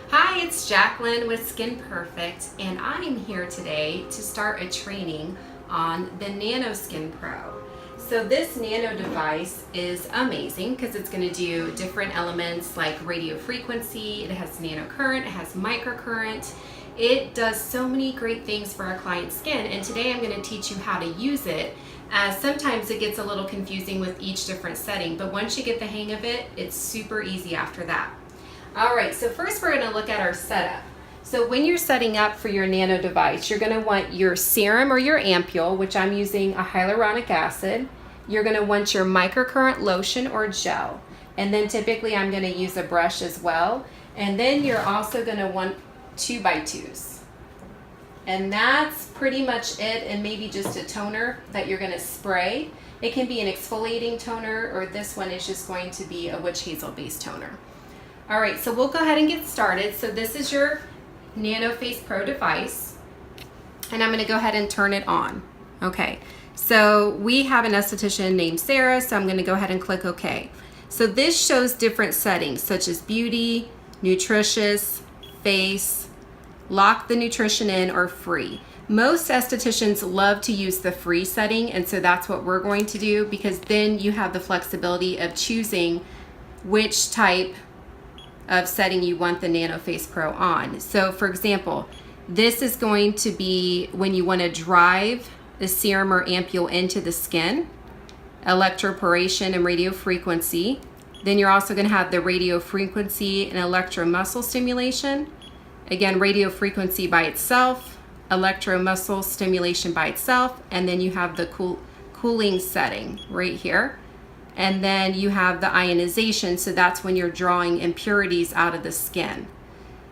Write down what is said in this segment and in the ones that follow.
Hi, it's Jacqueline with Skin Perfect, and I am here today to start a training on the NanoSkin Pro. So this nano device is amazing because it's going to do different elements like radio frequency, it has nanocurrent, it has microcurrent. It does so many great things for our client's skin, and today I'm going to teach you how to use it, as sometimes it gets a little confusing with each different setting, but once you get the hang of it, it's super easy after that. All right, so first we're going to look at our setup. So when you're setting up for your nano device, you're going to want your serum or your ampule, which I'm using a hyaluronic acid. You're going to want your microcurrent lotion or gel. And then typically I'm going to use a brush as well. And then you're also going to want 2x2s. And that's pretty much it, and maybe just a toner that you're going to spray. It can be an exfoliating toner, or this one is just going to be a witch hazel based toner. All right, so we'll go ahead and get started. So this is your NanoFace Pro device, and I'm going to go ahead and turn it on. Okay, so we have an esthetician named Sarah, so I'm going to go ahead and click OK. So this shows different settings such as beauty, nutritious, face, lock the nutrition in, or free. Most estheticians love to use the free setting, and so that's what we're going to do, because then you have the flexibility of choosing which type of setting you want the NanoFace Pro on. So for example, this is going to be when you want to drive the serum or ampule into the skin, electroporation and radio frequency. Then you're also going to have the radio frequency and electromuscle stimulation. Again, radio frequency by itself, electromuscle stimulation by itself, and then you have the cooling setting right here. And then you have the ionization, so that's when you're drawing impurities out of the skin.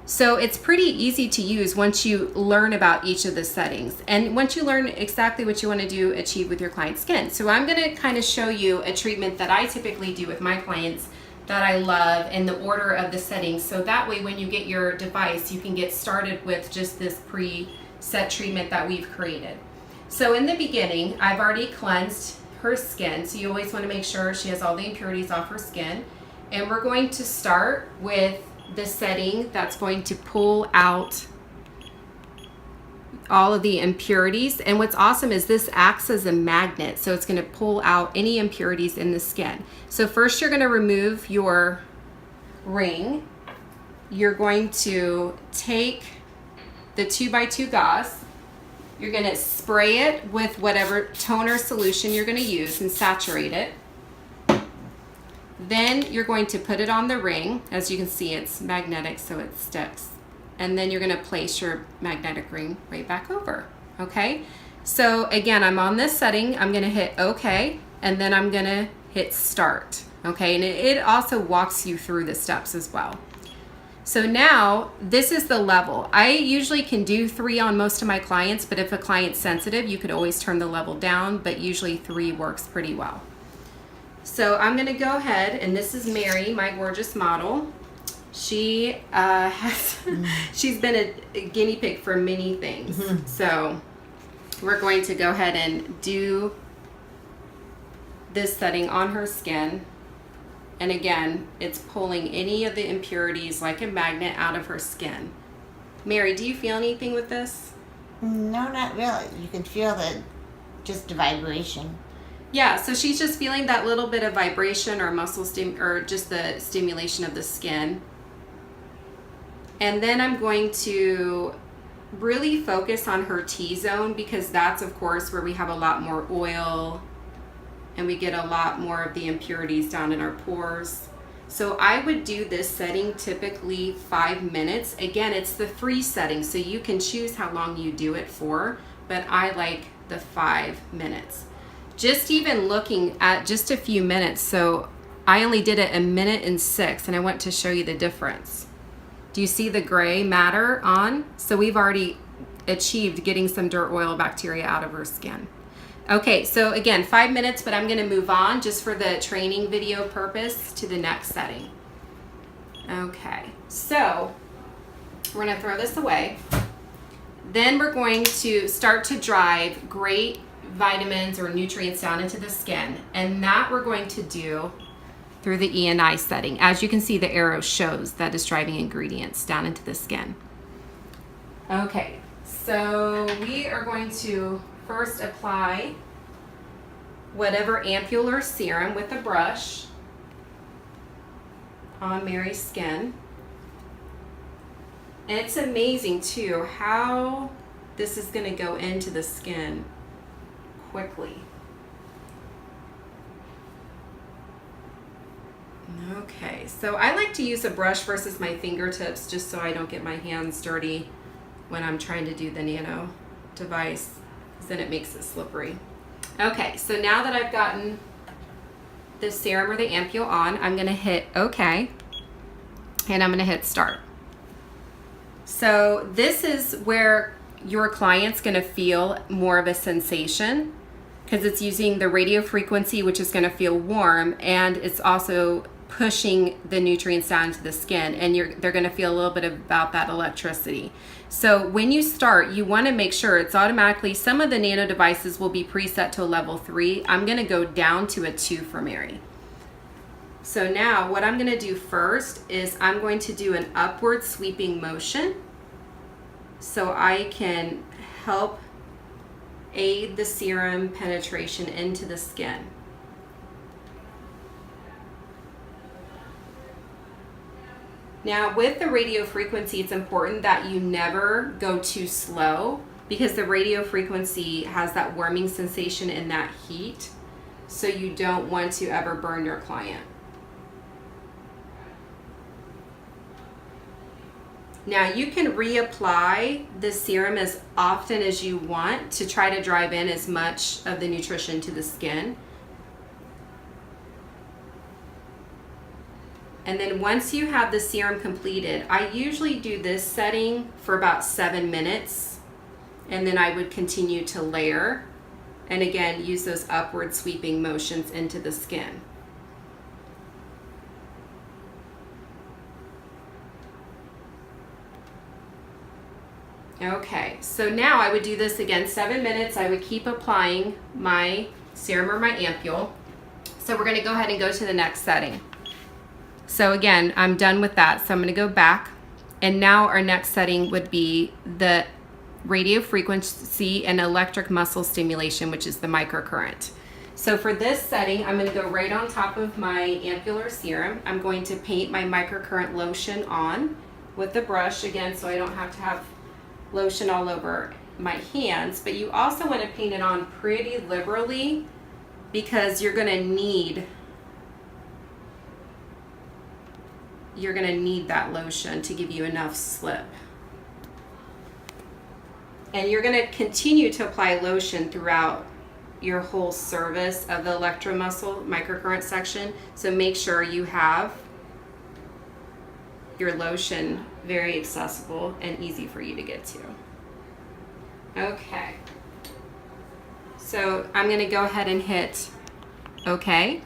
So it's pretty easy to use once you learn about each of the settings, and once you learn exactly what you want to achieve with your client's skin. So I'm going to kind of show you a treatment that I typically do with my clients that I love in the order of the settings, so that way when you get your device, you can get started with just this preset treatment that we've created. So in the beginning, I've already cleansed her skin, so you always want to make sure she has all the impurities off her skin. And we're going to start with the setting that's going to pull out all of the impurities. And what's awesome is this acts as a magnet, so it's going to pull out any impurities in the skin. So first you're going to remove your ring. You're going to take the 2x2 gauze. You're going to spray it with whatever toner solution you're going to use and saturate it. Then you're going to put it on the ring. As you can see, it's magnetic, so it sticks. And then you're going to place your magnetic ring right back over. Okay? So again, I'm on this setting. I'm going to hit OK, and then I'm going to hit Start. Okay? And it also walks you through the steps as well. So now this is the level. I usually can do 3 on most of my clients, but if a client's sensitive, you could always turn the level down, but usually 3 works pretty well. So I'm going to go ahead, and this is Mary, my gorgeous model. She she's been a guinea pig for many things. So we're going to go ahead and do this setting on her skin. And again, it's pulling any of the impurities like a magnet out of her skin. Mary, do you feel anything with this? No, not really. You can feel just the vibration. Yeah, so she's just feeling that little bit of vibration or muscle or just the stimulation of the skin. And then I'm going to really focus on her T-zone, because that's of course where we have a lot more oil and we get a lot more of the impurities down in our pores. So I would do this setting typically 5 minutes. Again, it's the free setting, so you can choose how long you do it for, but I like the 5 minutes. Just even looking at just a few minutes, so I only did it 1 minute and 6, and I want to show you the difference. Do you see the gray matter on? So we've already achieved getting some dirt, oil, bacteria out of her skin. Okay, so again, 5 minutes, but I'm going to move on just for the training video purpose to the next setting. Okay, so we're going to throw this away. Then we're going to start to drive great vitamins or nutrients down into the skin, and that we're going to do through the E&I setting. As you can see, the arrow shows that it's driving ingredients down into the skin. Okay, so we are going to first apply whatever ampular serum with a brush on Mary's skin. And it's amazing too how this is going to go into the skin quickly. Okay, so I like to use a brush versus my fingertips just so I don't get my hands dirty when I'm trying to do the nano device, because then it makes it slippery. Okay, so now that I've gotten the serum or the ampule on, I'm going to hit OK, and I'm going to hit start. So this is where your client's going to feel more of a sensation, because it's using the radio frequency, which is going to feel warm, and it's also pushing the nutrients down to the skin, and they're going to feel a little bit about that electricity. So when you start, you want to make sure it's automatically, some of the nano devices will be preset to a level 3. I'm going to go down to a 2 for Mary. So now what I'm going to do first is I'm going to do an upward sweeping motion so I can help aid the serum penetration into the skin. Now with the radio frequency, it's important that you never go too slow, because the radio frequency has that warming sensation and that heat, so you don't want to ever burn your client. Now you can reapply the serum as often as you want to try to drive in as much of the nutrition to the skin. And then once you have the serum completed, I usually do this setting for about 7 minutes, and then I would continue to layer, and again use those upward sweeping motions into the skin. Okay, so now I would do this again 7 minutes. I would keep applying my serum or my ampule. So we're going to go ahead and go to the next setting. So again, I'm done with that. So I'm going to go back, and now our next setting would be the radio frequency and electric muscle stimulation, which is the microcurrent. So for this setting, I'm going to go right on top of my ampular serum. I'm going to paint my microcurrent lotion on with the brush again, so I don't have to have lotion all over my hands. But you also want to paint it on pretty liberally, because you're going to need that lotion to give you enough slip. And you're going to continue to apply lotion throughout your whole service of the electromuscle microcurrent section. So make sure you have your lotion very accessible and easy for you to get to. Okay. So I'm going to go ahead and hit OK.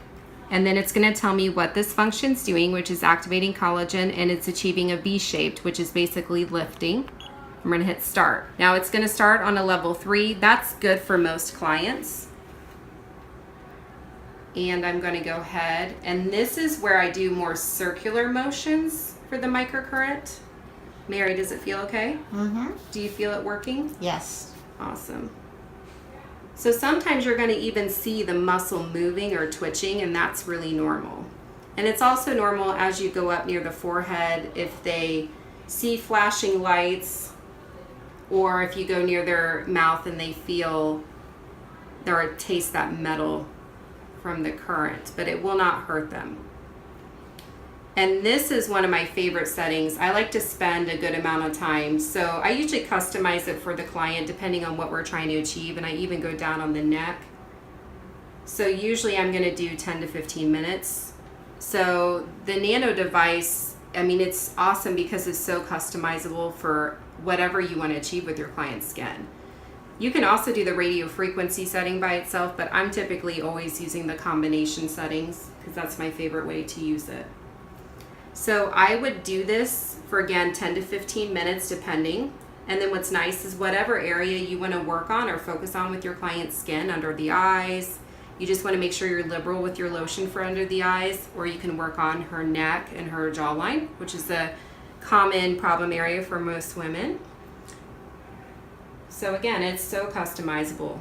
And then it's going to tell me what this function's doing, which is activating collagen, and it's achieving a V-shaped, which is basically lifting. I'm going to hit start. Now it's going to start on a level 3. That's good for most clients. And I'm going to go ahead, and this is where I do more circular motions for the microcurrent. Mary, does it feel okay? Mm-hmm. Do you feel it working? Yes. Awesome. So sometimes you're going to even see the muscle moving or twitching, and that's really normal. And it's also normal as you go up near the forehead if they see flashing lights, or if you go near their mouth and they feel or taste that metal from the current, but it will not hurt them. And this is one of my favorite settings. I like to spend a good amount of time. So I usually customize it for the client depending on what we're trying to achieve, and I even go down on the neck. So usually I'm going to do 10 to 15 minutes. So the nano device, I mean, it's awesome because it's so customizable for whatever you want to achieve with your client's skin. You can also do the radio frequency setting by itself, but I'm typically always using the combination settings because that's my favorite way to use it. So I would do this for, again, 10 to 15 minutes depending. And then what's nice is whatever area you want to work on or focus on with your client's skin, under the eyes, You just want to make sure you're liberal with your lotion for under the eyes, or you can work on her neck and her jawline, which is a common problem area for most women. So again, it's so customizable.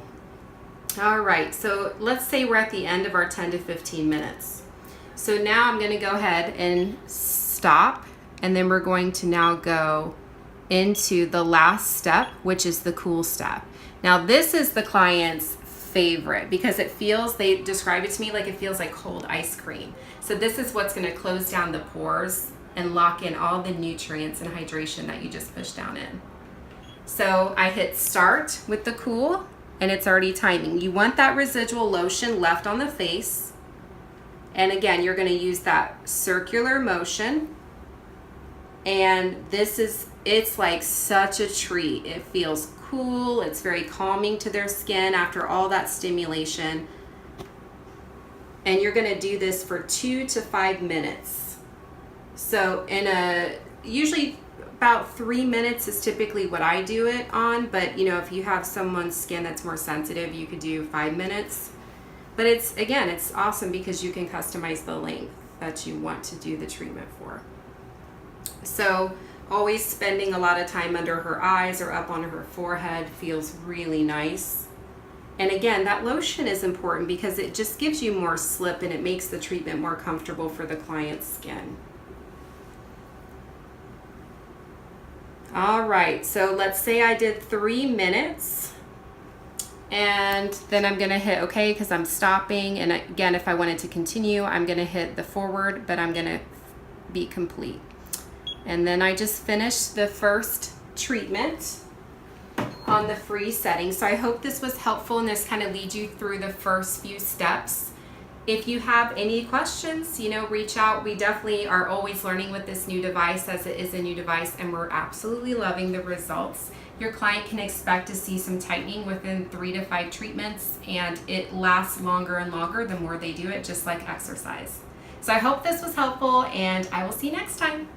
All right, so let's say we're at the end of our 10 to 15 minutes. So now I'm going to go ahead and stop, and then we're going to now go into the last step, which is the cool step. Now this is the client's favorite because it feels, they describe it to me like it feels like cold ice cream. So this is what's going to close down the pores and lock in all the nutrients and hydration that you just pushed down in. So I hit start with the cool, and it's already timing. You want that residual lotion left on the face. And again, you're going to use that circular motion. And it's like such a treat. It feels cool. It's very calming to their skin after all that stimulation. And you're going to do this for 2 to 5 minutes. So usually about 3 minutes is typically what I do it on, but if you have someone's skin that's more sensitive, you could do 5 minutes. But it's awesome because you can customize the length that you want to do the treatment for. So always spending a lot of time under her eyes or up on her forehead feels really nice. And again, that lotion is important because it just gives you more slip and it makes the treatment more comfortable for the client's skin. All right, so let's say I did 3 minutes, and then I'm gonna hit okay because I'm stopping. And again, if I wanted to continue, I'm gonna hit the forward, but I'm gonna be complete. And then I just finished the first treatment on the free setting. So I hope this was helpful and this kind of leads you through the first few steps. If you have any questions, reach out. We definitely are always learning with this new device as it is a new device, and we're absolutely loving the results. Your client can expect to see some tightening within 3 to 5 treatments, and it lasts longer and longer the more they do it, just like exercise. So I hope this was helpful, and I will see you next time.